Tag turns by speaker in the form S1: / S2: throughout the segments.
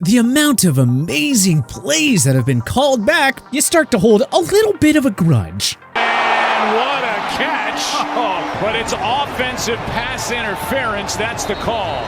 S1: the amount of amazing plays that have been called back, you start to hold a little bit of a grudge.
S2: And what a catch! Oh, but it's offensive pass interference, that's the call.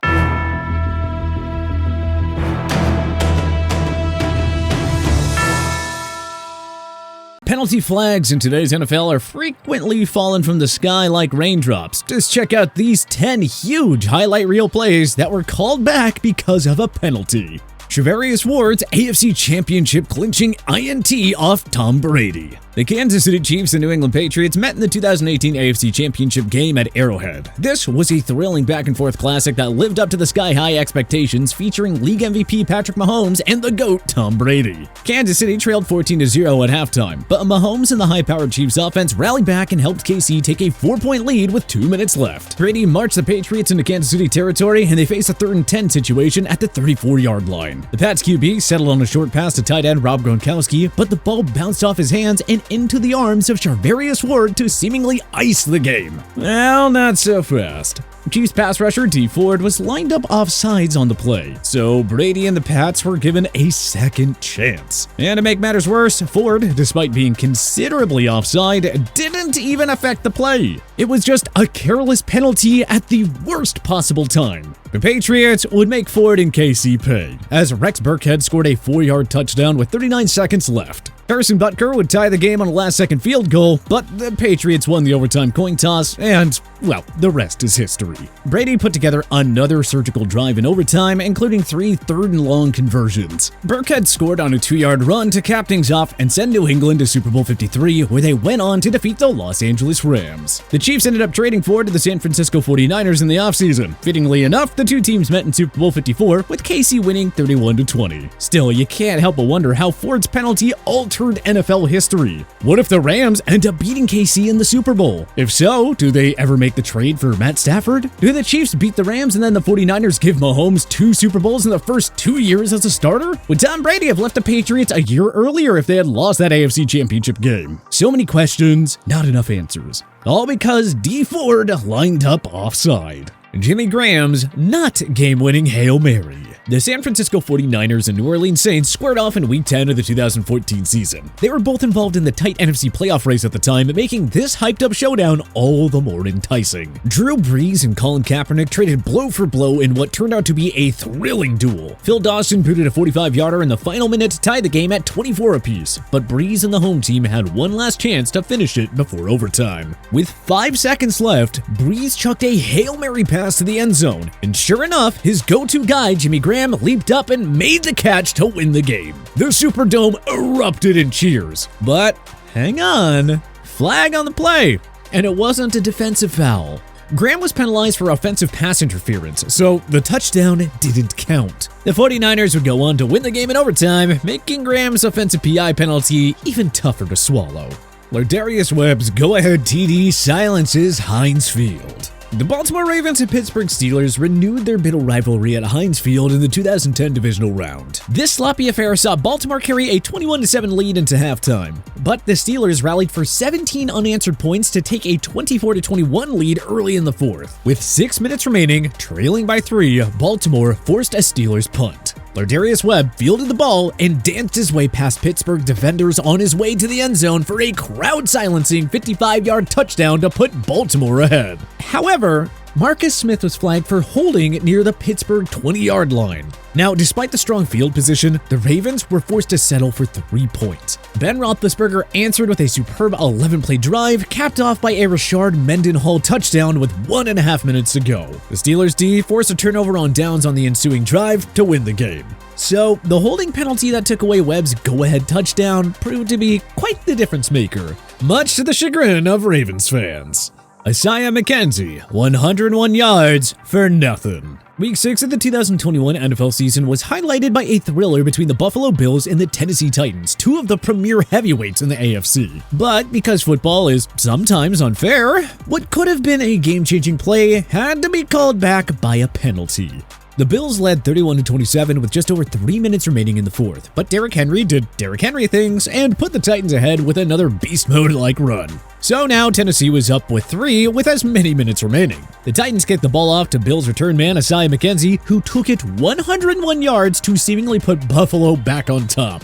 S1: Penalty flags in today's NFL are frequently falling from the sky like raindrops. Just check out these 10 huge highlight reel plays that were called back because of a penalty. Charvarius Ward's AFC Championship clinching INT off Tom Brady. The Kansas City Chiefs and New England Patriots met in the 2018 AFC Championship game at Arrowhead. This was a thrilling back-and-forth classic that lived up to the sky-high expectations, featuring league MVP Patrick Mahomes and the GOAT Tom Brady. Kansas City trailed 14-0 at halftime, but Mahomes and the high-powered Chiefs offense rallied back and helped KC take a 4-point lead with 2 minutes left. Brady marched the Patriots into Kansas City territory, and they faced a 3rd and 10 situation at the 34-yard line. The Pats QB settled on a short pass to tight end Rob Gronkowski, but the ball bounced off his hands and into the arms of Charvarius Ward to seemingly ice the game. Well, not so fast. Chiefs pass rusher Dee Ford was lined up offsides on the play, so Brady and the Pats were given a second chance. And to make matters worse, Ford, despite being considerably offside, didn't even affect the play. It was just a careless penalty at the worst possible time. The Patriots would make Ford and KC pay, as Rex Burkhead scored a 4-yard touchdown with 39 seconds left. Harrison Butker would tie the game on a last-second field goal, but the Patriots won the overtime coin toss, and, well, the rest is history. Brady put together another surgical drive in overtime, including 3 third-and-long conversions. Burkhead scored on a 2-yard run to cap things off and send New England to Super Bowl 53, where they went on to defeat the Los Angeles Rams. The Chiefs ended up trading Ford to the San Francisco 49ers in the offseason. Fittingly enough, the two teams met in Super Bowl 54, with KC winning 31-20. Still, you can't help but wonder how Ford's penalty altered NFL history. What if the Rams end up beating KC in the Super Bowl? If so, do they ever make the trade for Matt Stafford? Do the Chiefs beat the Rams and then the 49ers give Mahomes 2 Super Bowls in the first 2 years as a starter? Would Tom Brady have left the Patriots a year earlier if they had lost that AFC Championship game? So many questions, not enough answers. All because Dee Ford lined up offside. Jimmy Graham's not game-winning Hail Mary. The San Francisco 49ers and New Orleans Saints squared off in Week 10 of the 2014 season. They were both involved in the tight NFC playoff race at the time, making this hyped-up showdown all the more enticing. Drew Brees and Colin Kaepernick traded blow for blow in what turned out to be a thrilling duel. Phil Dawson booted a 45-yarder in the final minute to tie the game at 24 apiece, but Brees and the home team had one last chance to finish it before overtime. With 5 seconds left, Brees chucked a Hail Mary pass to the end zone, and sure enough, his go-to guy, Jimmy Graham, leaped up and made the catch to win the game. The Superdome erupted in cheers. But hang on, flag on the play, and it wasn't a defensive foul. Graham was penalized for offensive pass interference, so the touchdown didn't count. The 49ers would go on to win the game in overtime, making Graham's offensive PI penalty even tougher to swallow. Lardarius Webb's go-ahead TD silences Heinz Field. The Baltimore Ravens and Pittsburgh Steelers renewed their bitter rivalry at Heinz Field in the 2010 divisional round. This sloppy affair saw Baltimore carry a 21-7 lead into halftime, but the Steelers rallied for 17 unanswered points to take a 24-21 lead early in the fourth. With 6 minutes remaining, trailing by 3, Baltimore forced a Steelers punt. Lardarius Webb fielded the ball and danced his way past Pittsburgh defenders on his way to the end zone for a crowd-silencing 55-yard touchdown to put Baltimore ahead. However, Marcus Smith was flagged for holding near the Pittsburgh 20-yard line. Now, despite the strong field position, the Ravens were forced to settle for 3 points. Ben Roethlisberger answered with a superb 11-play drive, capped off by a Rashard Mendenhall touchdown with 1.5 minutes to go. The Steelers' D forced a turnover on downs on the ensuing drive to win the game. So, the holding penalty that took away Webb's go-ahead touchdown proved to be quite the difference maker, much to the chagrin of Ravens fans. Isaiah McKenzie, 101 yards for nothing. Week 6 of the 2021 NFL season was highlighted by a thriller between the Buffalo Bills and the Tennessee Titans, 2 of the premier heavyweights in the AFC. But because football is sometimes unfair, what could have been a game-changing play had to be called back by a penalty. The Bills led 31-27 with just over 3 minutes remaining in the fourth, but Derrick Henry did Derrick Henry things and put the Titans ahead with another beast mode-like run. So now Tennessee was up with 3 with as many minutes remaining. The Titans kicked the ball off to Bills return man McKenzie, who took it 101 yards to seemingly put Buffalo back on top.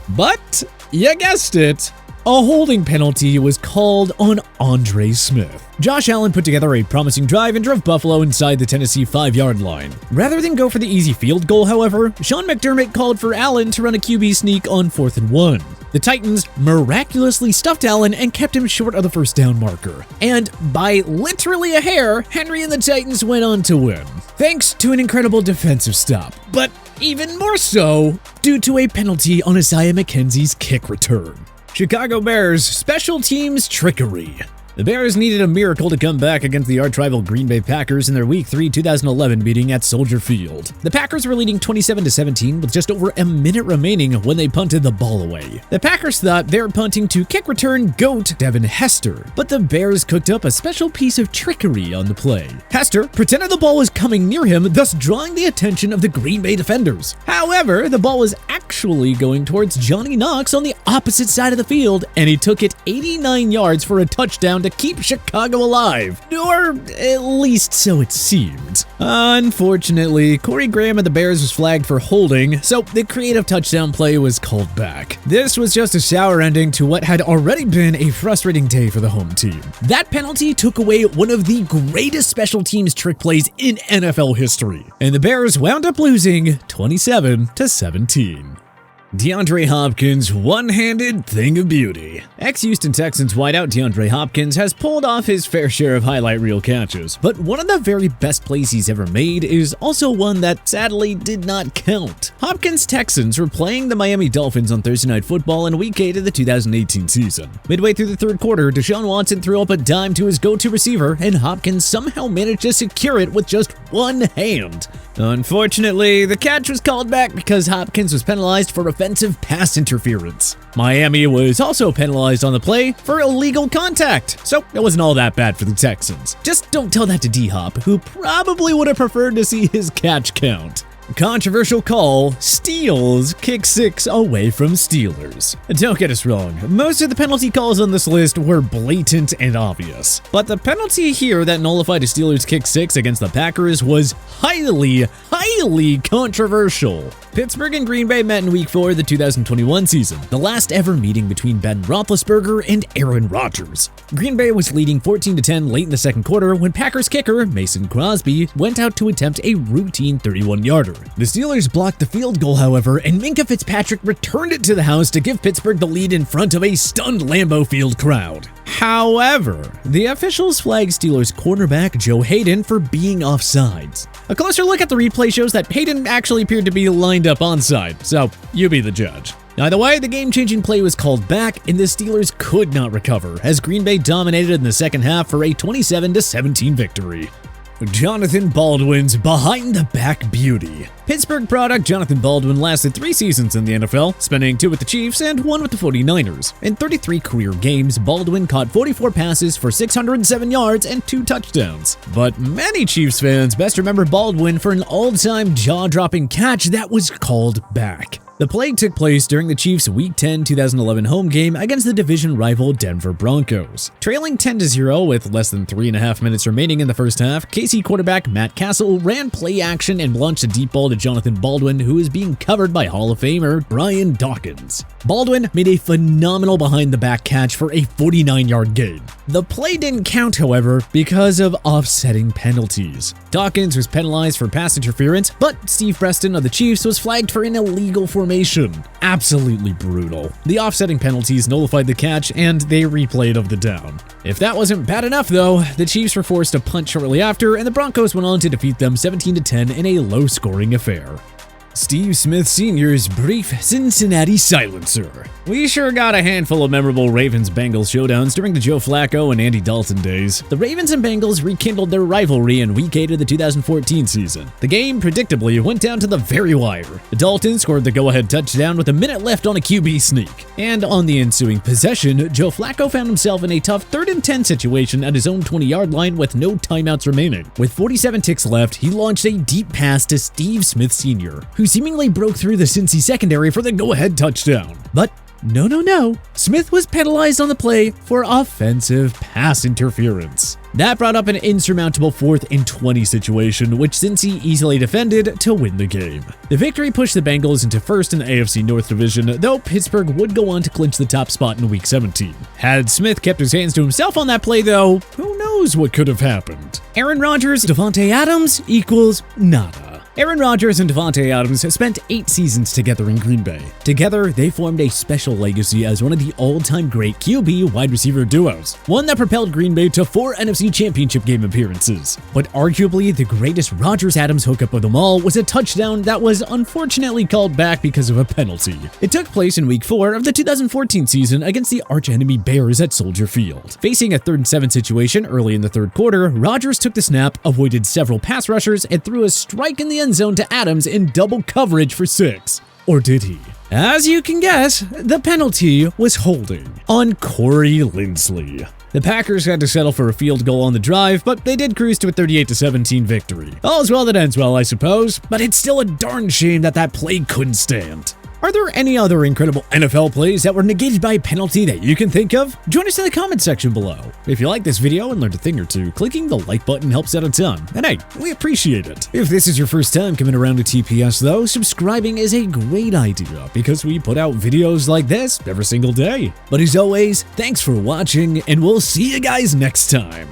S1: But, you guessed it, a holding penalty was called on Andre Smith. Josh Allen put together a promising drive and drove Buffalo inside the Tennessee 5-yard line. Rather than go for the easy field goal, however, Sean McDermott called for Allen to run a QB sneak on 4th and 1. The Titans miraculously stuffed Allen and kept him short of the first down marker. And by literally a hair, Henry and the Titans went on to win, thanks to an incredible defensive stop. But even more so, due to a penalty on Isaiah McKenzie's kick return. Chicago Bears special teams trickery. The Bears needed a miracle to come back against the arch-rival Green Bay Packers in their Week 3 2011 meeting at Soldier Field. The Packers were leading 27-17 with just over a minute remaining when they punted the ball away. The Packers thought they were punting to kick return GOAT Devin Hester, but the Bears cooked up a special piece of trickery on the play. Hester pretended the ball was coming near him, thus drawing the attention of the Green Bay defenders. However, the ball was actually going towards Johnny Knox on the opposite side of the field, and he took it 89 yards for a touchdown to keep Chicago alive, or at least so it seemed. Unfortunately, Corey Graham of the Bears was flagged for holding, so the creative touchdown play was called back. This was just a sour ending to what had already been a frustrating day for the home team. That penalty took away one of the greatest special teams trick plays in NFL history, and the Bears wound up losing 27-17. DeAndre Hopkins' one-handed thing of beauty. Ex-Houston Texans wideout DeAndre Hopkins has pulled off his fair share of highlight reel catches, but one of the very best plays he's ever made is also one that sadly did not count. Hopkins' Texans were playing the Miami Dolphins on Thursday Night Football in Week 8 of the 2018 season. Midway through the third quarter, Deshaun Watson threw up a dime to his go-to receiver, and Hopkins somehow managed to secure it with just one hand. Unfortunately, the catch was called back because Hopkins was penalized for offensive pass interference. Miami was also penalized on the play for illegal contact, so it wasn't all that bad for the Texans. Just don't tell that to D-Hop, who probably would have preferred to see his catch count. Controversial call, Steelers kick 6 away from Steelers. Don't get us wrong, most of the penalty calls on this list were blatant and obvious. But the penalty here that nullified a Steelers kick 6 against the Packers was highly controversial. Pittsburgh and Green Bay met in Week 4 of the 2021 season, the last ever meeting between Ben Roethlisberger and Aaron Rodgers. Green Bay was leading 14-10 late in the second quarter when Packers kicker Mason Crosby went out to attempt a routine 31-yarder. The Steelers blocked the field goal, however, and Minkah Fitzpatrick returned it to the house to give Pittsburgh the lead in front of a stunned Lambeau Field crowd. However, the officials flagged Steelers cornerback Joe Hayden for being offsides. A closer look at the replay shows that Hayden actually appeared to be lined up onside, so you be the judge. Either way, the game-changing play was called back, and the Steelers could not recover, as Green Bay dominated in the second half for a 27-17 victory. Jonathan Baldwin's behind-the-back beauty. Pittsburgh product Jonathan Baldwin lasted 3 seasons in the NFL, spending 2 with the Chiefs and 1 with the 49ers. In 33 career games, Baldwin caught 44 passes for 607 yards and 2 touchdowns. But many Chiefs fans best remember Baldwin for an all-time jaw-dropping catch that was called back. The play took place during the Chiefs' Week 10 2011 home game against the division rival Denver Broncos. Trailing 10-0 with less than 3.5 minutes remaining in the first half, KC quarterback Matt Castle ran play action and launched a deep ball to Jonathan Baldwin, who is being covered by Hall of Famer Brian Dawkins. Baldwin made a phenomenal behind-the-back catch for a 49-yard gain. The play didn't count, however, because of offsetting penalties. Dawkins was penalized for pass interference, but Steve Preston of the Chiefs was flagged for an illegal formation. Absolutely brutal. The offsetting penalties nullified the catch, and they replayed of the down. If that wasn't bad enough, though, the Chiefs were forced to punt shortly after, and the Broncos went on to defeat them 17-10 in a low-scoring affair. Steve Smith Sr.'s brief Cincinnati silencer. We sure got a handful of memorable Ravens-Bengals showdowns during the Joe Flacco and Andy Dalton days. The Ravens and Bengals rekindled their rivalry in Week 8 of the 2014 season. The game, predictably, went down to the very wire. Dalton scored the go-ahead touchdown with a minute left on a QB sneak. And on the ensuing possession, Joe Flacco found himself in a tough 3rd and 10 situation at his own 20-yard line with no timeouts remaining. With 47 ticks left, he launched a deep pass to Steve Smith Sr., who seemingly broke through the Cincy secondary for the go-ahead touchdown. But no. Smith was penalized on the play for offensive pass interference. That brought up an insurmountable 4th and 20 situation, which Cincy easily defended to win the game. The victory pushed the Bengals into first in the AFC North Division, though Pittsburgh would go on to clinch the top spot in Week 17. Had Smith kept his hands to himself on that play, though, who knows what could have happened. Aaron Rodgers, Davante Adams equals nada. Aaron Rodgers and Davante Adams spent 8 seasons together in Green Bay. Together, they formed a special legacy as one of the all-time great QB wide receiver duos, one that propelled Green Bay to 4 NFC Championship game appearances. But arguably the greatest Rodgers-Adams hookup of them all was a touchdown that was unfortunately called back because of a penalty. It took place in Week 4 of the 2014 season against the arch-enemy Bears at Soldier Field. Facing a 3rd and 7 situation early in the 3rd quarter, Rodgers took the snap, avoided several pass rushers, and threw a strike in the end zone to Adams in double coverage for 6. Or did he? As you can guess, the penalty was holding on Corey Linsley. The Packers had to settle for a field goal on the drive, but they did cruise to a 38-17 victory. All's well that ends well, I suppose, but it's still a darn shame that play couldn't stand. Are there any other incredible NFL plays that were negated by a penalty that you can think of? Join us in the comment section below. If you like this video and learned a thing or two, clicking the like button helps out a ton. And hey, we appreciate it. If this is your first time coming around to TPS though, subscribing is a great idea because we put out videos like this every single day. But as always, thanks for watching and we'll see you guys next time.